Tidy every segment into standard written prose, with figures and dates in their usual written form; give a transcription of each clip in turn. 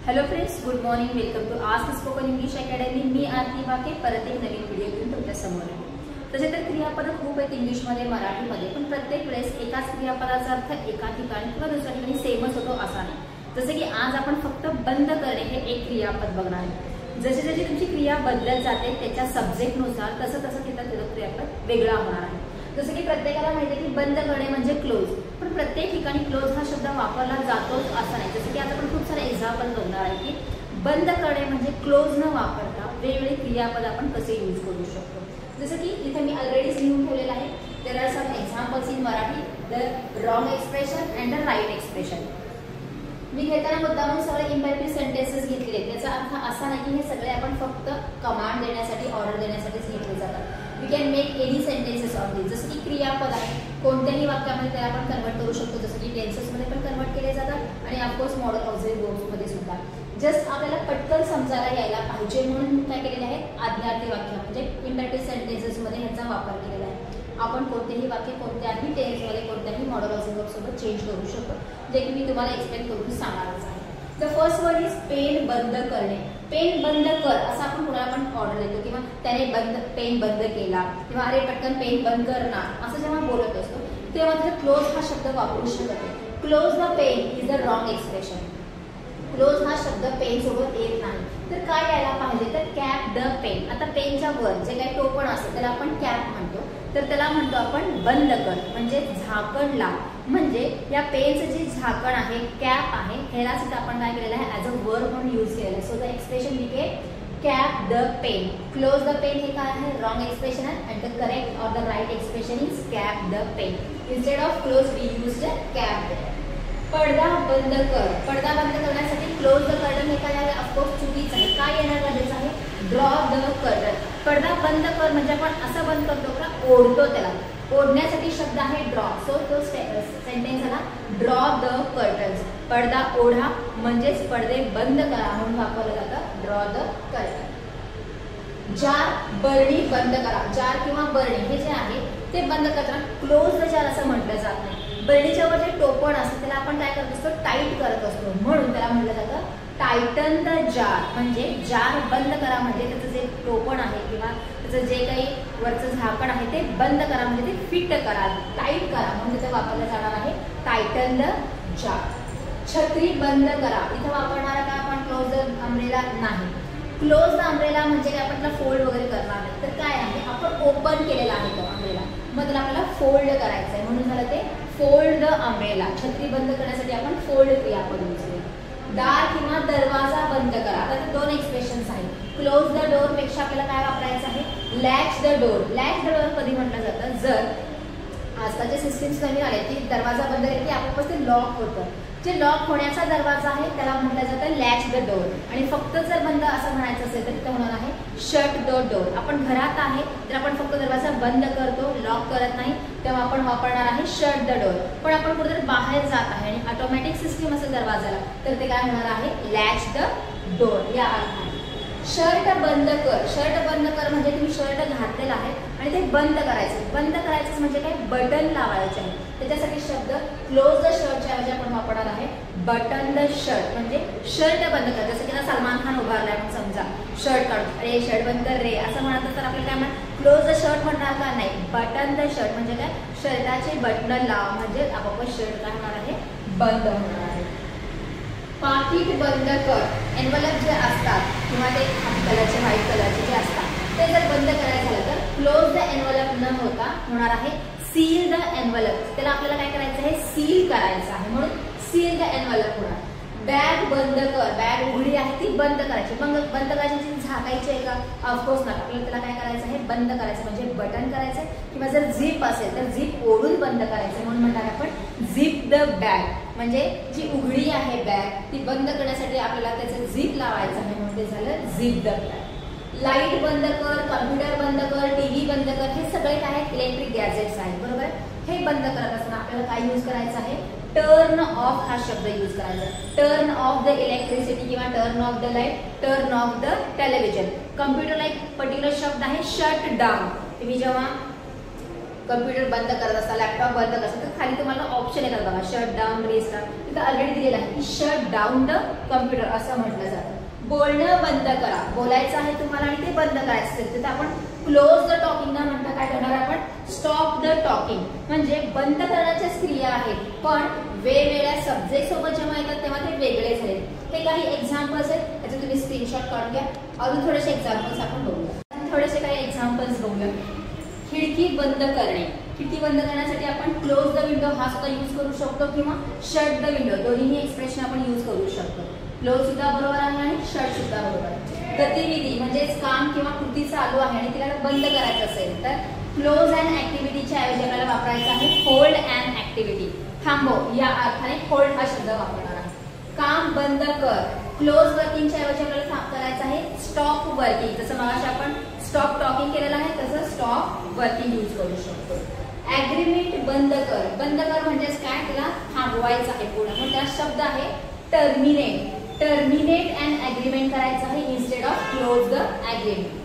Hello friends, good morning. Welcome to आज spoken English academy. मी आरती बाके परत एक नवीन व्हिडिओ घेऊन तुमच्या समोर आहे. तसे तर क्रियापद खूप आहेत इंग्लिशमध्ये, मराठीमध्ये, पण प्रत्येक वेळेस एकाच क्रियापदाचा अर्थ एका ठिकाणी किंवा दुसऱ्या ठिकाणी सेमच होतो असा नाही. जसे की आज आपण फक्त बंद करणे हे एक क्रियापद बघणार आहे. जशी जशी तुमची क्रिया बदलत जाते त्याच्या सब्जेक्टनुसार तसं तसं तिथं क्रियापद वेगळा होणार आहे. जसं की प्रत्येकाला माहिती आहे की बंद करणे म्हणजे क्लोज, पण प्रत्येक ठिकाणी क्लोज हा शब्द वापरला जातोच असं नाही. जसं की आता आपण खूप सारे एक्झाम्पल बघणार आहे की बंद करणे म्हणजे क्लोज न वापरता वेगवेगळे क्रियापद आपण कसे यूज करू शकतो. जसं की इथे मी ऑलरेडीच लिहून ठेवलेलं आहे. There are some examples in Marathi, the wrong expression and the right expression. मी घेताना मुद्दामून सगळे इम्पॅरेटिव्ह सेंटेन्सेस घेतलेले. त्याचा अर्थ असा नाही की हे सगळे आपण फक्त कमांड देण्यासाठी, ऑर्डर देण्यासाठीच घेतले जातात. We can make any sentences on this. जसं की क्रियापद आहे, कोणत्याही वाक्यामध्ये त्याला आपण कन्वर्ट करू शकतो. जसं की टेन्सेसमध्ये पण कन्वर्ट केले जातात आणि ऑफकोर्स मॉडल ऑक्झिलरी वर्ब्समध्ये सुद्धा. जस्ट आपल्याला पटकन समजायला यायला पाहिजे म्हणून काय केलेले आहे, आज्ञार्थी वाक्य म्हणजे इम्पॅरेटिव्ह सेंटेन्सेसमध्ये ह्याचा वापर केलेला आहे. आपण कोणतेही वाक्य कोणत्याही टेन्समध्ये कोणत्याही मॉडल ऑक्झिलरी वर्ब सोबत चेंज करू शकतो, जे की मी तुम्हाला एक्सप्लेन करून सांगणारच आहे. The first one is pen बंद करणे. पेन बंद कर असं आपण कुणाला पण ऑर्डर देतो किंवा त्याने पेन बंद केला किंवा अरे पटकन पेन बंद कर ना असं जेव्हा बोलत असतो तेव्हा तिथे क्लोज हा शब्द वापरू शकत नाही. Close the pen is the wrong expression. Close हा शब्द पेन सोबत येत नाही. तर काय यायला पाहिजे, तर कॅप द पेन. आता पेनच्या वर जे काही टोपण असतं त्याला आपण कॅप म्हणतो, तर त्याला म्हणतो आपण बंद कर म्हणजे झाकण लाव. म्हणजे या पेनचं जे झाकण आहे, कॅप आहे, ह्याला सुद्धा आपण काय केलेलं आहे, ऍज अ वर्ब म्हणून यूज केलेलं आहे. So the expression became cap the pen. Close the pen हे काय आहे, रॉंग एक्सप्रेशन आहे. And the correct or the right expression is cap the pen. Instead of close we used cap. पडदा बंद कर. पडदा बंद करण्यासाठी क्लोज द कर्टन हे काय आहे, ऑफकोर्स चुकीचं आहे. काय येणार गरजेचं आहे, ड्रॉ द कर्टन. पडदा बंद कर म्हणजे आपण असं बंद करतो का, ओढतो त्याला. ओढण्यासाठी शब्द आहे ड्रॉ. सो तो सेंटेन्स झाला ड्रॉ द कर्टन्स. पडदा ओढा म्हणजेच पडदे बंद करा म्हणून वापरलं जातं ड्रॉ द कर्टन. जार बरणी बंद करा. जार किंवा बरणी हे जे आहे ते बंद करताना क्लोज द जार असं म्हटलं जात नाही. बरणीच्या वर जे टोपण असतं त्याला आपण काय करत असतो, टाईट करत असतो, म्हणून त्याला म्हटलं जातं टायटन द जार. म्हणजे जार बंद करा म्हणजे त्याचं जे टोपण आहे किंवा त्याचं जे काही वरचं झाकण आहे ते बंद करा म्हणजे ते फिट करा, टाईट करा म्हणून तिथे वापरलं जाणार आहे टायटन द जार. छत्री बंद करा. इथं वापरणारा का आपण क्लोज द अम्ब्रेला नाही. क्लोज द अम्ब्रेला म्हणजे काय, आपण त्याला फोल्ड वगैरे करणार नाही. तर काय आहे, आपण ओपन केलेला आहे तो अम्ब्रेला, मग त्याला आपल्याला फोल्ड करायचं आहे म्हणून झालं ते फोल्ड द अम्ब्रेला. छत्री बंद करण्यासाठी आपण फोल्ड क्रियापद यूज केले. दार किंवा दरवाजा बंद करा. आता ते दोन एक्सप्रेशन्स आहेत. क्लोज द डोर पेक्षा आपल्याला काय वापरायचं आहे, latch the door. Latch the door कधी म्हटलं जातं, जर आजकालचे सिस्टीम्स नवीन आले की दरवाजा बंद केला की आपोआपच ते लॉक होतं. जे लॉक होण्याचा दरवाजा आहे त्याला म्हटलं जातं लॅच द डोर. आणि फक्त जर बंद असं म्हणायचं असेल तर तिथं होणार आहे शट द डोर. आपण घरात आहे तर आपण फक्त दरवाजा बंद करतो, लॉक करत नाही, तेव्हा आपण वापरणार आहे शट द डोर. पण आपण कुठेतरी बाहेर जात आहे आणि ऑटोमॅटिक सिस्टीम असेल दरवाजाला तर ते काय होणार आहे, लॅच द डोर या अर्थाने. शर्ट बंद कर. शर्ट बंद कर म्हणजे तुम्ही शर्ट घातलेला आहे आणि ते बंद करायचं. बंद करायचं म्हणजे काय, बटन लावायचे आहे. त्याच्यासाठी शब्द क्लोज द शर्टच्या ऐवजी आपण वापरणार आहे बटन द शर्ट. म्हणजे शर्ट बंद कर. जसं की सलमान खान उभारलाय म्हणून समजा शर्ट काढतो, अरे शर्ट बंद कर रे असं म्हणत तर आपल्याला काय म्हणणार, क्लोज द शर्ट म्हणणार का, नाही, बटन द शर्ट म्हणजे काय, शर्टाचे बटन लाव म्हणजे आपोआप शर्ट काय होणार आहे, बंद होणार आहे. पाकिट बंद कर. एनवलप जे असतात किंवा ते कलरचे, व्हाईट कलरचे जे असतात ते जर बंद करायचं झालं तर क्लोज द एनवलप न होता होणार आहे सील द एनवलप. त्याला आपल्याला काय करायचं आहे, सील करायचं आहे म्हणून सील द एनवलप होणार. बॅग बंद कर. बॅग उघडी आहे ती बंद करायची. मग बंद करायची झाकायची आहे का, ऑफकोर्स नाही. आपल्याला त्याला काय करायचं आहे, बंद करायचं म्हणजे बटन करायचं किंवा जर झिप असेल तर झिप ओढून बंद करायचं म्हणून म्हणणार आपण झिप द बॅग. म्हणजे जी उघडी आहे बॅग ती बंद करण्यासाठी आपल्याला त्याचं झिप लावायचं आहे म्हणून ते झालं झिप द बॅग. लाईट बंद कर, कम्प्युटर बंद कर, टीव्ही बंद कर, हे सगळे काय आहेत, इलेक्ट्रिक गॅजेट्स आहेत, बरोबर. हे बंद करत असताना आपल्याला काय यूज करायचं आहे, टर्न ऑफ हा शब्द यूज करायचा. टर्न ऑफ द इलेक्ट्रिसिटी किंवा turn off the light, turn off the television. कम्प्युटरला एक पर्टिक्युलर शब्द आहे शट डाऊन. तुम्ही जेव्हा कम्प्युटर बंद करत असता, लॅपटॉप बंद करत असता, तर खाली तुम्हाला ऑप्शन येतात बघा, शट डाऊन, रिस्टार्ट. तिथं ऑलरेडी दिलेलं आहे की शट डाऊन द कम्प्युटर असं म्हटलं जातं. बोलणं बंद करा, बोलायचं आहे तुम्हाला आणि ते बंद करायचं असेल तर आपण क्लोज द टॉकिंग न म्हणता काय करणार आपण स्टॉप द टॉकिंग. म्हणजे बंद करण्याच्याच क्रिया आहेत पण वेगवेगळ्या सब्जेक्ट सोबत जेव्हा येतात तेव्हा ते वेगळे झाले. हे काही एक्झाम्पल्स आहेत, त्याचे तुम्ही स्क्रीनशॉट काढून घ्या. अजून थोडेसे एक्झाम्पल्स आपण बघूया. थोडेसे काही एक्झाम्पल्स बघूया. खिडकी बंद करणे. खिडकी बंद करण्यासाठी आपण क्लोज द विंडो हा सुद्धा यूज करू शकतो किंवा शट द विंडो, दोन्ही एक्सप्रेशन आपण यूज करू शकतो. क्लोज सुद्धा बरोबर आहे आणि शट सुद्धा बरोबर आहे. गतिविधी म्हणजेच काम किंवा कृती चालू आहे आणि तिला बंद करायचं असेल तर क्लोज अँड ऍक्टिव्हिटीच्या ऐवजी आपल्याला वापरायचं आहे होल्ड अँड ऍक्टिव्हिटी. थांबव या अर्थाने होल्ड हा शब्द वापरणार आहे. काम बंद कर. क्लोज वर्किंगच्या ऐवजी आपल्याला करायचं आहे स्टॉप वर्किंग. जसं मगाशी आपण स्टॉप टॉकिंग केलेलं आहे तसं स्टॉप वर्किंग यूज करू शकतो. ऍग्रीमेंट बंद कर. बंद कर म्हणजेच काय, त्याला थांबवायचं आहे पूर्ण, म्हणून त्याला शब्द आहे टर्मिनेट. टर्मिनेट अँड ऍग्रीमेंट करायचं आहे instead of close the agreement.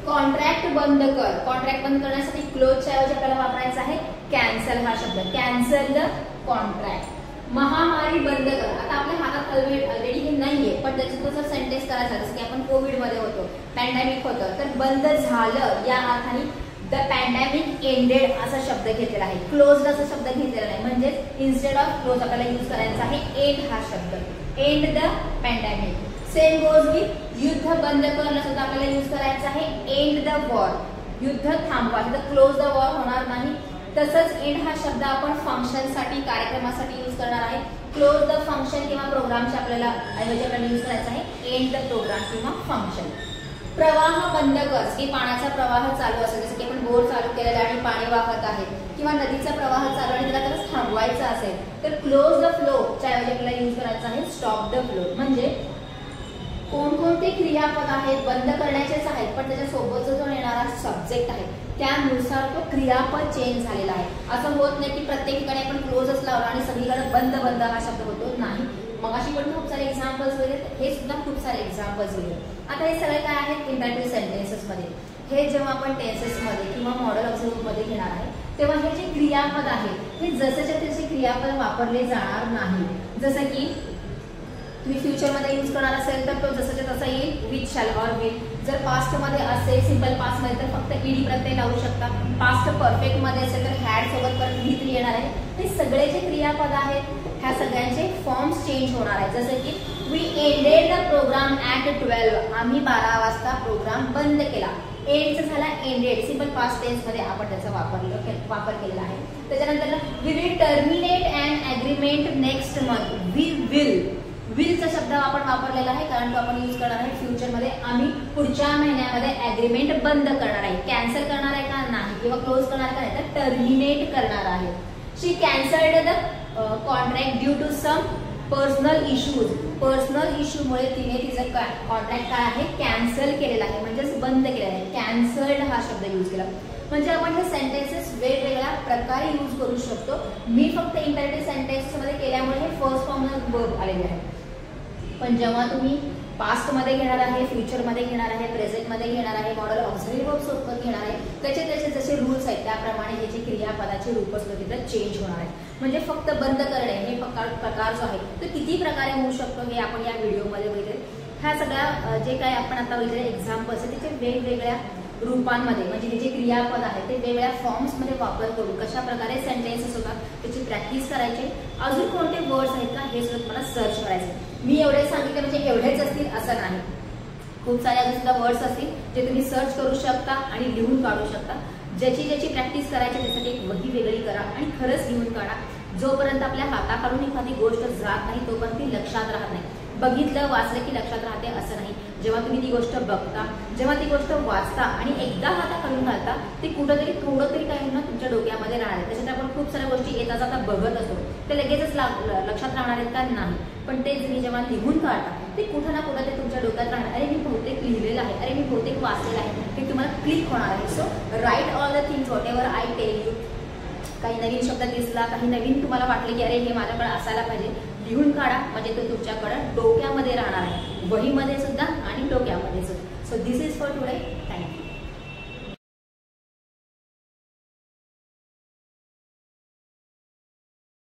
Contract बंद कर. कॉन्ट्रॅक्ट बंद करण्यासाठी क्लोजच्या ऐवजी आपल्याला वापरायचा आहे कॅन्सल हा शब्द. Cancel the contract. महामारी बंद कर. आता आपल्या हातात ऑलरेडी हे नाहीये पण त्याचं जर सेंटेन्स करायचं जसं की आपण कोविड मध्ये होतो, पॅन्डेमिक होतं, तर बंद झालं या अर्थाने द पॅन्डेमिक एंडेड असा शब्द घेतलेला आहे. क्लोज्ड असा शब्द घेतलेला नाही, म्हणजेच इन्स्टेड ऑफ क्लोज आपल्याला यूज करायचा आहे एंड हा शब्द. End the pandemic. Same goes with युद्ध बंद करणं सुद्धा आपल्याला यूज करायचं आहे एंड द वॉर. युद्ध थांबवा. तर क्लोज द वॉर होणार नाही. तसंच एंड हा शब्द आपण फंक्शन साठी, कार्यक्रमासाठी यूज करणार आहे. क्लोज द फंक्शन किंवा प्रोग्रामच्या आपल्याला ऐवजी आपल्याला यूज करायचा आहे एंड द प्रोग्राम किंवा फंक्शन. प्रवाह बंद कर. की पाण्याचा प्रवाह चालू असेल, जसं की आपण बोर चालू केलेला आणि पाणी वाहत आहे किंवा नदीचा प्रवाह चालू आणि त्याला थांबवायचा असेल तर क्लोज द फ्लो च्या ऐवजी आपल्याला यूज करायचा आहे स्टॉप द फ्लो. म्हणजे कोणकोणते क्रियापद आहेत बंद करण्याचेच आहेत पण त्याच्यासोबत जो येणारा सब्जेक्ट आहे त्यानुसार तो क्रियापद चेंज झालेला आहे. असं होत नाही की प्रत्येक ठिकाणी आपण क्लोजच लावला आणि सगळीकडे बंद बंद हा शब्द होतो नाही. मगाशी पण खूप सारे एक्झाम्पल्स वगैरे, हे सुद्धा खूप सारे एक्झाम्पल्स वगैरे. आता हे सगळे काय आहेत इंटरॅक्टिव्ह सेंटेन्सेस मध्ये. हे जेव्हा आपण टेन्सेस मध्ये किंवा मॉडेल ऑब्झर्व्ह मध्ये घेणार आहे तेव्हा हे जे क्रियापद आहे हे जसेच्या तसे क्रियापद वापरले जाणार नाही. जसं की तुम्ही फ्युचर मध्ये यूज करणार असेल तर तो जसंच्या तसा येईल विथ शॅल ऑर विल. जर पास्ट मध्ये असेल सिंपल पास्ट मध्ये तर फक्त ईडी प्रत्यय लावू शकता. पास्ट परफेक्ट मध्ये असेल तर हॅड सोबत परत व्ही थ्री येणार आहे. हे सगळे जे क्रियापद आहेत ह्या सगळ्यांचे फॉर्म्स चेंज होणार आहेत. जसं की we ended the programme at 12. आम्ही 12 वाजता प्रोग्राम बंद केला. एंडचा झाला एंडेड. सिंपल पास्ट टेन्स मध्ये आपण त्याचा वापर केलेला आहे. त्याच्यानंतर we will terminate and agreement next month. We विलचा शब्द आपण वापरलेला आहे कारण तो आपण यूज करणार आहे फ्युचर मध्ये. आम्ही पुढच्या महिन्यामध्ये ऍग्रीमेंट बंद करणार आहे. कॅन्सल करणार आहे का नाही किंवा क्लोज करणार का नाही तर टर्मिनेट करणार आहे. She cancelled the contract due to some personal issues. Personal issue मुळे तिने तिचं कॉन्ट्रॅक्ट काय आहे कॅन्सल केलेला आहे म्हणजेच बंद केलेला आहे. कॅन्सल्ड हा शब्द यूज केला. म्हणजे आपण हे सेंटेन्सेस वेगवेगळ्या प्रकारे यूज करू शकतो. मी फक्त इंटरॅक्टिव्ह सेंटेन्सेस मध्ये केल्यामुळे हे फर्स्ट फॉर्मला वर्ब आलेले आहे. पण जेव्हा तुम्ही पास्ट मध्ये घेणार आहे, फ्युचर मध्ये घेणार आहे, प्रेझेंट मध्ये घेणार आहे, मॉडेल ऑब्झर्व्ह सोबत घेणार आहे, त्याचे जसे रूल्स आहेत त्याप्रमाणे हे जे क्रियापदाचे रूप असतो तिथं चेंज होणार आहे. म्हणजे फक्त बंद करणे हे प्रकार जो आहे तो किती प्रकारे होऊ शकतो हे आपण या व्हिडिओमध्ये बघितले. ह्या सगळ्या जे काही आपण आता बघितले एक्झाम्पल्स आहेत त्याचे वेगवेगळ्या रूपांमध्ये म्हणजे हे जे क्रियापद आहे ते वेगवेगळ्या फॉर्म्स मध्ये वापर करून कशा प्रकारे सेंटेन्सेस होतात त्याची प्रॅक्टिस करायची. अजून कोणते वर्ड्स आहेत का हे सुद्धा तुम्हाला सर्च करायचे. मी एवढे सांगितले म्हणजे एवढेच असतील असं नाही. खूप सारे अजून सुद्धा वर्ड्स असतील जे तुम्ही सर्च करू शकता आणि लिहून काढू शकता. ज्याची प्रॅक्टिस करायची त्यासाठी एक वही वेगळी करा आणि खरंच लिहून काढा. जोपर्यंत आपल्या हाताखालून एखादी गोष्ट जात नाही तोपर्यंत ती लक्षात राहत नाही. बघितलं वाचलं की लक्षात राहते असं नाही. जेव्हा तुम्ही ती गोष्ट बघता, जेव्हा ती गोष्ट वाचता आणि एकदा हाताखालून घालता ती कुठंतरी थोडं तरी काही ना तुमच्या डोक्यामध्ये राहणार. त्याच्यात आपण खूप साऱ्या गोष्टी येता जाता बघत असतो ते लगेचच लक्षात राहणार आहेत का नाही. पण ते तुम्ही जेव्हा लिहून काढता ते कुठं ना कुठं ते तुमच्या डोक्यात राहणार. अरे मी बहुतेक लिहिलेलं आहे, अरे मी बहुतेक वाचलेलं आहे, ते तुम्हाला क्लिक होणार आहे. So write all the things whatever I tell you. काही नवीन शब्द दिसला, काही नवीन तुम्हाला वाटले की अरे हे माझ्याकडे असायला पाहिजे, लिहून काढा म्हणजे ते तुमच्याकडे डोक्यामध्ये राहणार आहे. वहीमध्ये सुद्धा आणि डोक्यामध्ये सुद्धा. So this is for today.